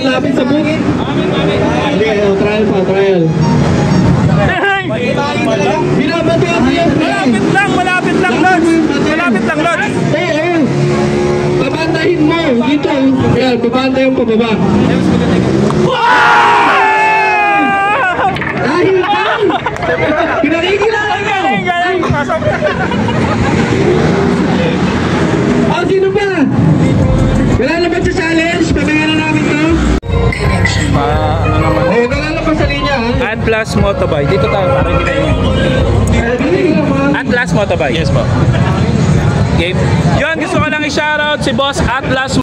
lapit sa book. Sige, trial pa, trial. Binabati ang yan. Malapit lang, Lods. Malapit lang, Lods. Ayun. Babantahin mo. Dito. Ayan, babantay yung pababa. Dahil lang! Pinakikilala mo! Galing. Pasok. Oh, sino ba? Wala na ba sa challenge? Pabaya na namin to? Ano naman? Oh, wala na pa sa linya, ha? Atlas Motobike. Dito tayo para kita niyo. Atlas Motobike. Yes po. Okay. Yun, gusto ko lang i-shoutout si Boss Atlas